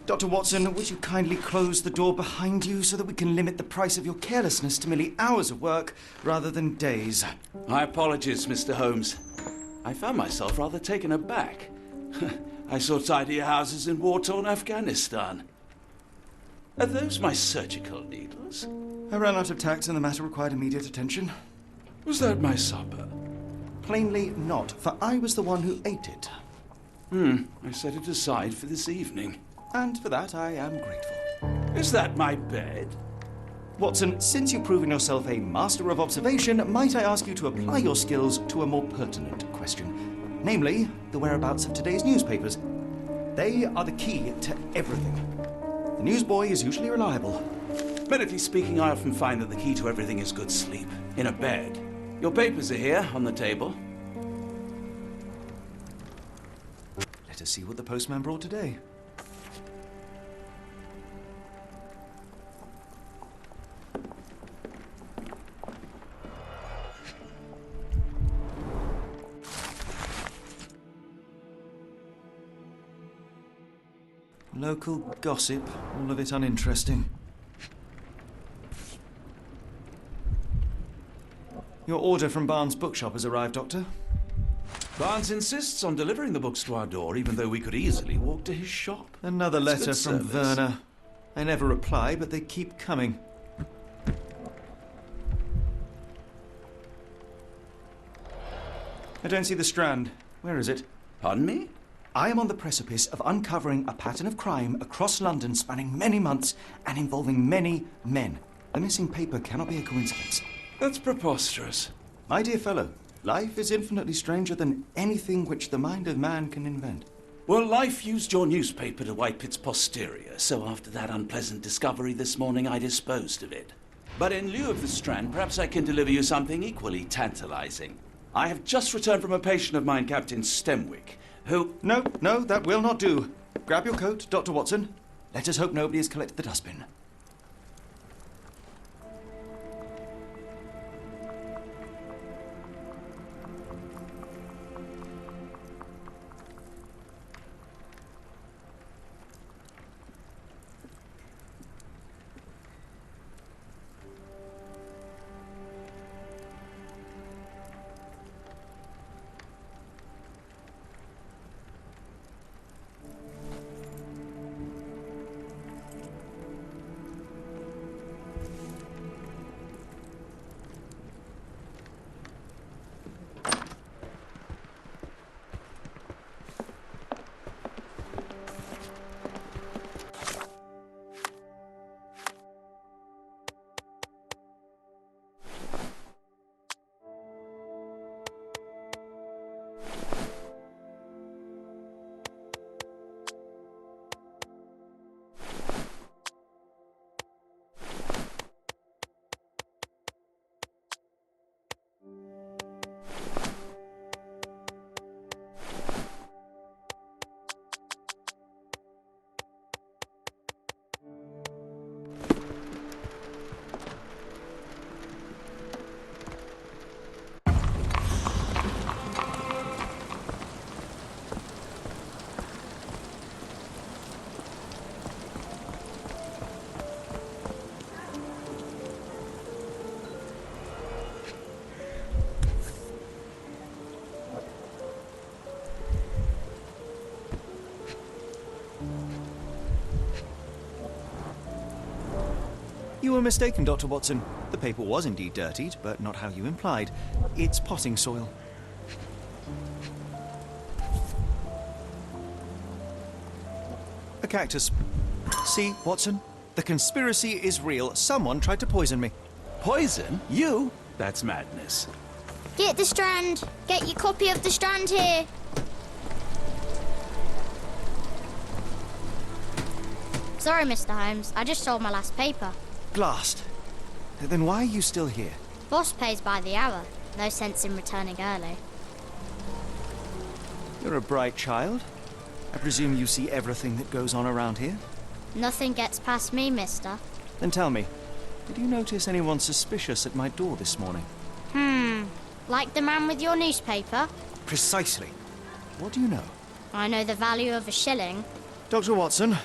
Dr. Watson, would you kindly close the door behind you so that we can limit the price of your carelessness to merely hours of work rather than days? My apologies, Mr. Holmes. I found myself rather taken aback. I saw tidier houses in war-torn Afghanistan. Are those my surgical needles? I ran out of tact and the matter required immediate attention. Was that my supper? Plainly not, for I was the one who ate it. I set it aside for this evening. And for that I am grateful. Is that my bed? Watson, since you've proven yourself a master of observation, might I ask you to apply your skills to a more pertinent question? Namely, the whereabouts of today's newspapers. They are the key to everything. The newsboy is usually reliable. Medically speaking, I often find that the key to everything is good sleep. In a bed. Your papers are here, on the table. Let us see what the postman brought today. Local gossip, all of it uninteresting. Your order from Barnes' bookshop has arrived, Doctor. Barnes insists on delivering the books to our door, even though we could easily walk to his shop. Another letter It's from good service. Werner. I never reply, but they keep coming. I don't see the Strand. Where is it? Pardon me? I am on the precipice of uncovering a pattern of crime across London spanning many months and involving many men. The missing paper cannot be a coincidence. That's preposterous. My dear fellow, life is infinitely stranger than anything which the mind of man can invent. Well, life used your newspaper to wipe its posterior, so after that unpleasant discovery this morning, I disposed of it. But in lieu of the Strand, perhaps I can deliver you something equally tantalizing. I have just returned from a patient of mine, Captain Stemwick, who... No, that will not do. Grab your coat, Dr. Watson. Let us hope nobody has collected the dustbin. You were mistaken, Dr. Watson. The paper was indeed dirtied, but not how you implied. It's potting soil. A cactus. See, Watson? The conspiracy is real. Someone tried to poison me. Poison? You? That's madness. Get the Strand! Get your copy of the Strand here! Sorry, Mr. Holmes. I just sold my last paper. Blast. Then why are you still here? Boss pays by the hour. No sense in returning early. You're a bright child. I presume you see everything that goes on around here? Nothing gets past me, mister. Then tell me, did you notice anyone suspicious at my door this morning? Like the man with your newspaper? Precisely. What do you know? I know the value of a shilling. Dr. Watson,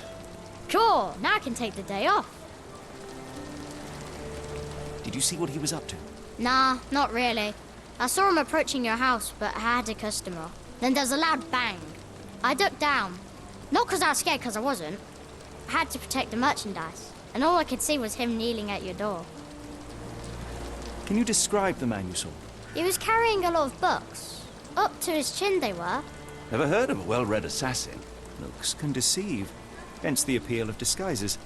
Cool, now I can take the day off. Did you see what he was up to? Nah, not really. I saw him approaching your house, but I had a customer. Then there's a loud bang. I ducked down. Not because I was scared, because I wasn't. I had to protect the merchandise, and all I could see was him kneeling at your door. Can you describe the man you saw? He was carrying a lot of books. Up to his chin they were. Never heard of a well-read assassin. Looks can deceive. Hence the appeal of disguises.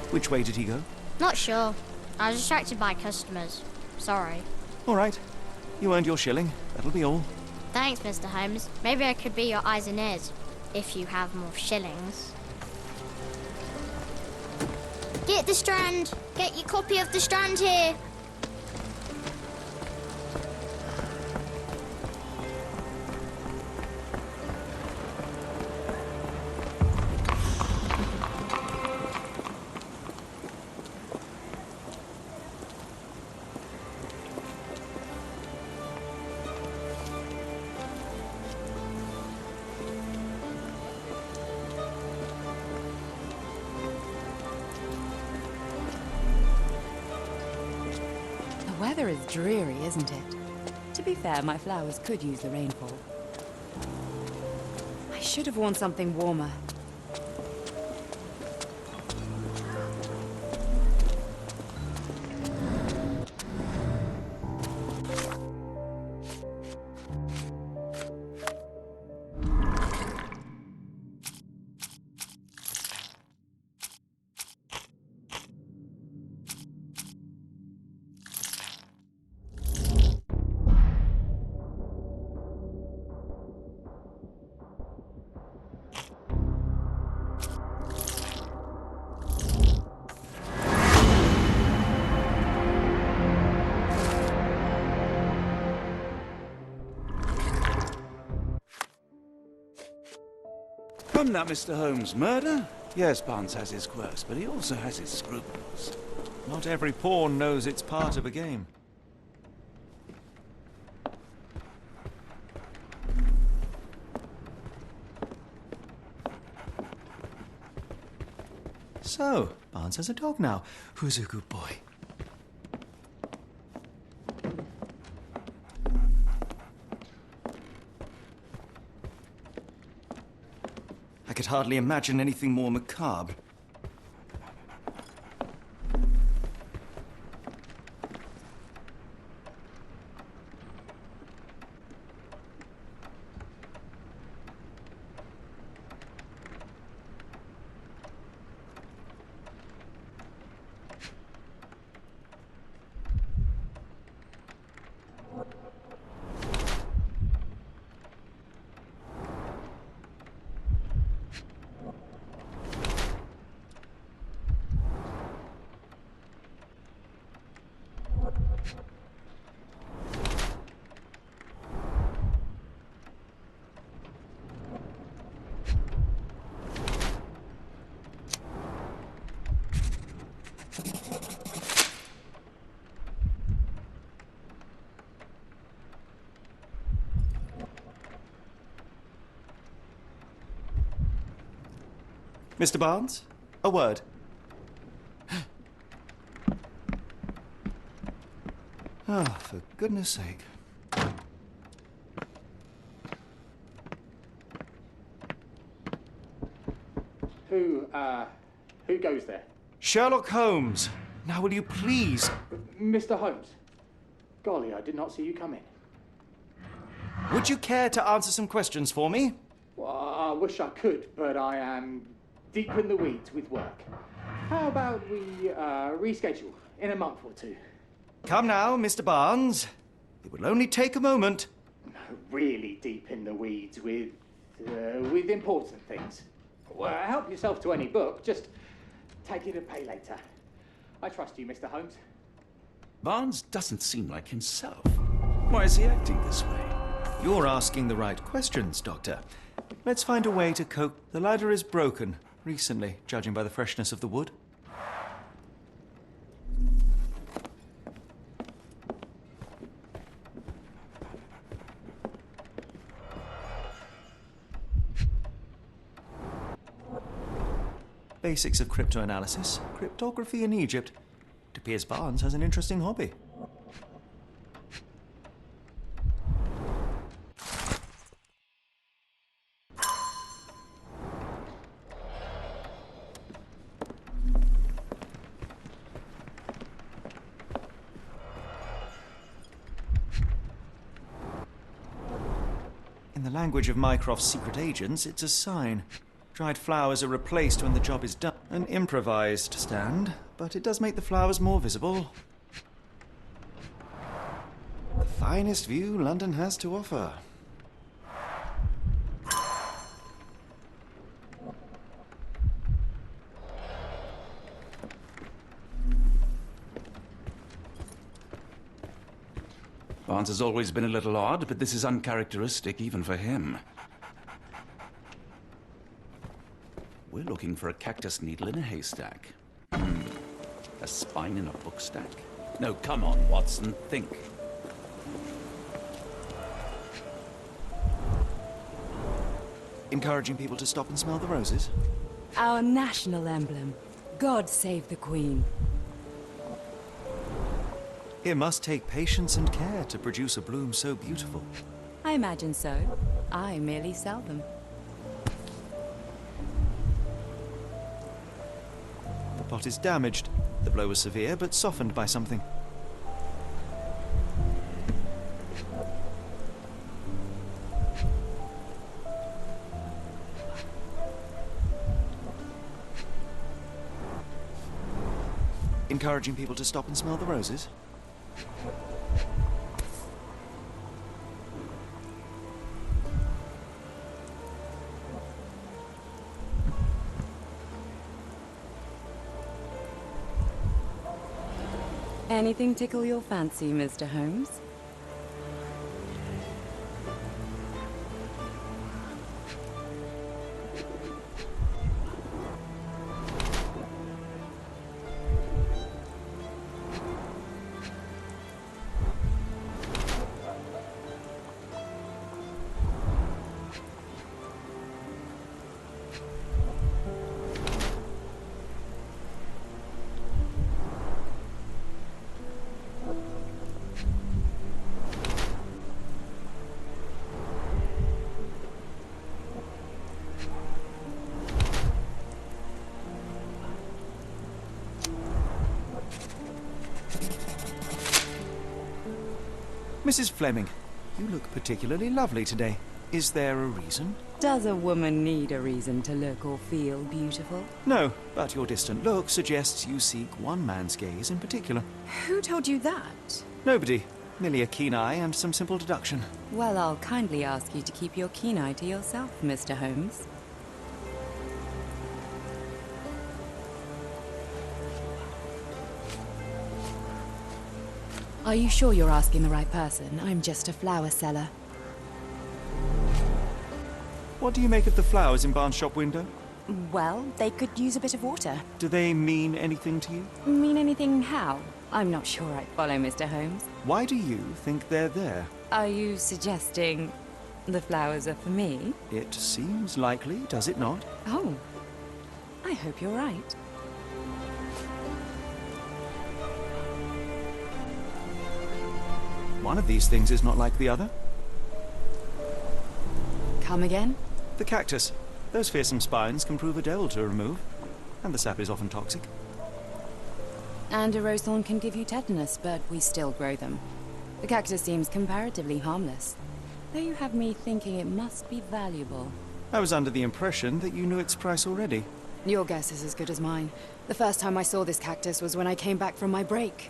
Which way did he go? Not sure. I was distracted by customers. Sorry. All right. You earned your shilling. That'll be all. Thanks, Mr. Holmes. Maybe I could be your eyes and ears, if you have more shillings. Get the Strand! Get your copy of the Strand here! The weather is dreary, isn't it? To be fair, my flowers could use the rainfall. I should have worn something warmer. Come now, Mr. Holmes. Murder? Yes, Barnes has his quirks, but he also has his scruples. Not every pawn knows it's part of a game. So, Barnes has a dog now. Who's a good boy? I could hardly imagine anything more macabre. Mr. Barnes, a word. Ah, for goodness sake. Who goes there? Sherlock Holmes. Now will you please... Mr. Holmes. Golly, I did not see you come in. Would you care to answer some questions for me? Well, I wish I could, but I am deep in the weeds with work. How about we reschedule in a month or two? Come now, Mr. Barnes. It will only take a moment. Really deep in the weeds with important things. Well, help yourself to any book, just take it and pay later. I trust you, Mr. Holmes. Barnes doesn't seem like himself. Why is he acting this way? You're asking the right questions, Doctor. Let's find a way to cope. The ladder is broken recently, judging by the freshness of the wood. Basics of cryptoanalysis, cryptography in Egypt. It appears Barnes has an interesting hobby. In the language of Mycroft's secret agents, it's a sign. Dried flowers are replaced when the job is done. An improvised stand, but it does make the flowers more visible. The finest view London has to offer. Barnes has always been a little odd, but this is uncharacteristic even for him. We're looking for a cactus needle in a haystack. A spine in a book stack? No, come on, Watson, think. Encouraging people to stop and smell the roses? Our national emblem. God save the Queen. It must take patience and care to produce a bloom so beautiful. I imagine so. I merely sell them. The pot is damaged. The blow was severe, but softened by something. Encouraging people to stop and smell the roses? Anything tickle your fancy, Mr. Holmes? Mrs. Fleming, you look particularly lovely today. Is there a reason? Does a woman need a reason to look or feel beautiful? No, but your distant look suggests you seek one man's gaze in particular. Who told you that? Nobody. Merely a keen eye and some simple deduction. Well, I'll kindly ask you to keep your keen eye to yourself, Mr. Holmes. Are you sure you're asking the right person? I'm just a flower seller. What do you make of the flowers in Barnes' shop window? Well, they could use a bit of water. Do they mean anything to you? Mean anything how? I'm not sure I follow, Mr. Holmes. Why do you think they're there? Are you suggesting the flowers are for me? It seems likely, does it not? Oh, I hope you're right. One of these things is not like the other. Come again? The cactus. Those fearsome spines can prove a devil to remove, and the sap is often toxic. And a rose thorn can give you tetanus, but we still grow them. The cactus seems comparatively harmless, though you have me thinking it must be valuable. I was under the impression that you knew its price already. Your guess is as good as mine. The first time I saw this cactus was when I came back from my break.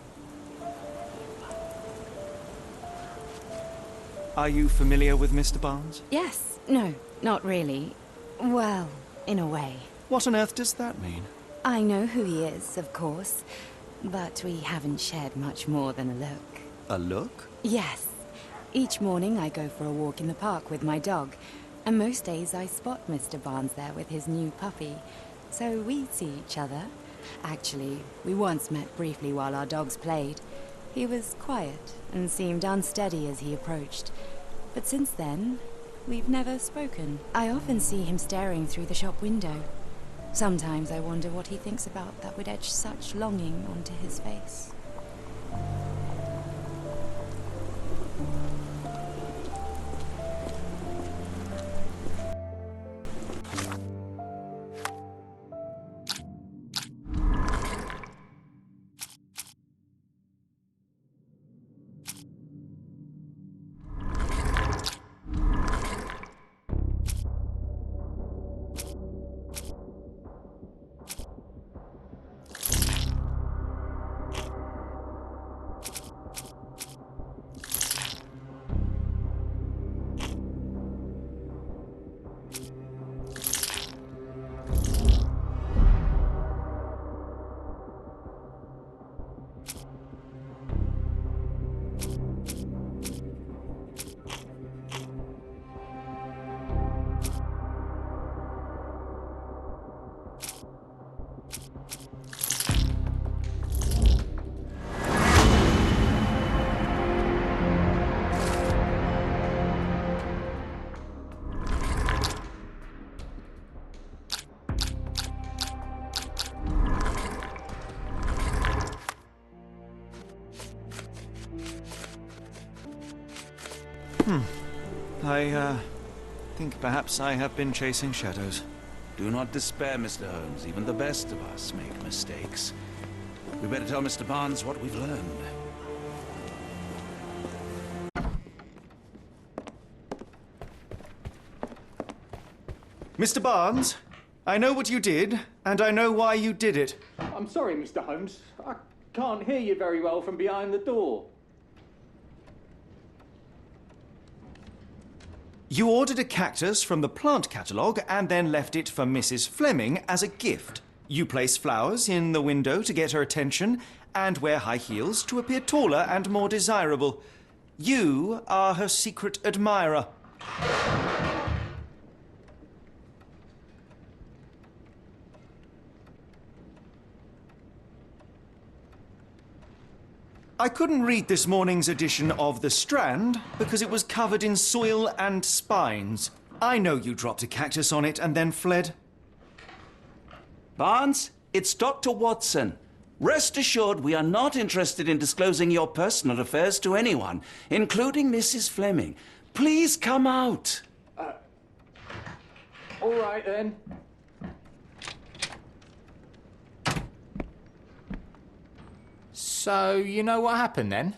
Are you familiar with Mr. Barnes? Yes. No, not really. Well, in a way. What on earth does that mean? I know who he is, of course, but we haven't shared much more than a look. A look? Yes. Each morning I go for a walk in the park with my dog, and most days I spot Mr. Barnes there with his new puppy, so we see each other. Actually, we once met briefly while our dogs played. He was quiet and seemed unsteady as he approached, but since then, we've never spoken. I often see him staring through the shop window. Sometimes I wonder what he thinks about that would etch such longing onto his face. I think perhaps I have been chasing shadows. Do not despair, Mr. Holmes. Even the best of us make mistakes. We better tell Mr. Barnes what we've learned. Mr. Barnes, I know what you did, and I know why you did it. I'm sorry, Mr. Holmes. I can't hear you very well from behind the door. You ordered a cactus from the plant catalogue and then left it for Mrs. Fleming as a gift. You place flowers in the window to get her attention and wear high heels to appear taller and more desirable. You are her secret admirer. I couldn't read this morning's edition of The Strand because it was covered in soil and spines. I know you dropped a cactus on it and then fled. Barnes, it's Dr. Watson. Rest assured we are not interested in disclosing your personal affairs to anyone, including Mrs. Fleming. Please come out. All right, then. So, you know what happened then?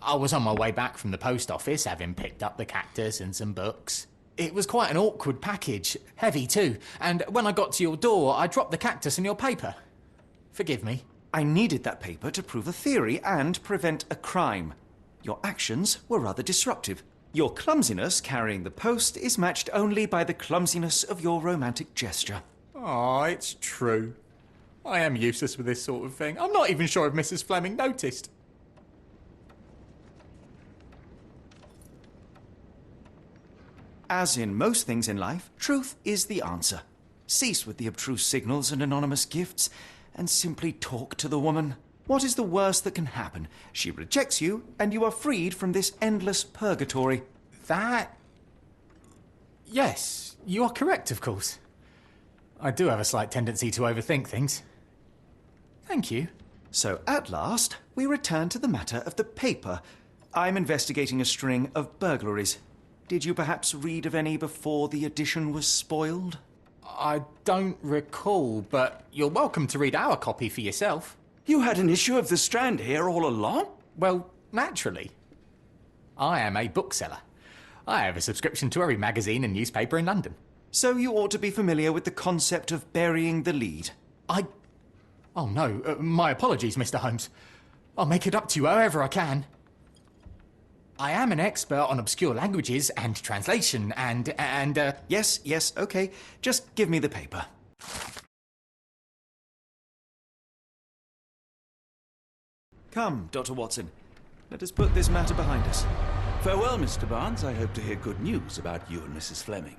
I was on my way back from the post office, having picked up the cactus and some books. It was quite an awkward package, heavy too, and when I got to your door, I dropped the cactus in your paper. Forgive me. I needed that paper to prove a theory and prevent a crime. Your actions were rather disruptive. Your clumsiness carrying the post is matched only by the clumsiness of your romantic gesture. Oh, it's true. I am useless with this sort of thing. I'm not even sure if Mrs. Fleming noticed. As in most things in life, truth is the answer. Cease with the abstruse signals and anonymous gifts, and simply talk to the woman. What is the worst that can happen? She rejects you, and you are freed from this endless purgatory. That... Yes, you are correct, of course. I do have a slight tendency to overthink things. Thank you. So, at last, we return to the matter of the paper. I'm investigating a string of burglaries. Did you perhaps read of any before the edition was spoiled? I don't recall, but you're welcome to read our copy for yourself. You had an issue of The Strand here all along? Well, naturally. I am a bookseller. I have a subscription to every magazine and newspaper in London. So you ought to be familiar with the concept of burying the lead. Oh no, my apologies, Mr. Holmes. I'll make it up to you however I can. I am an expert on obscure languages and translation and Yes, okay. Just give me the paper. Come, Dr. Watson. Let us put this matter behind us. Farewell, Mr. Barnes. I hope to hear good news about you and Mrs. Fleming.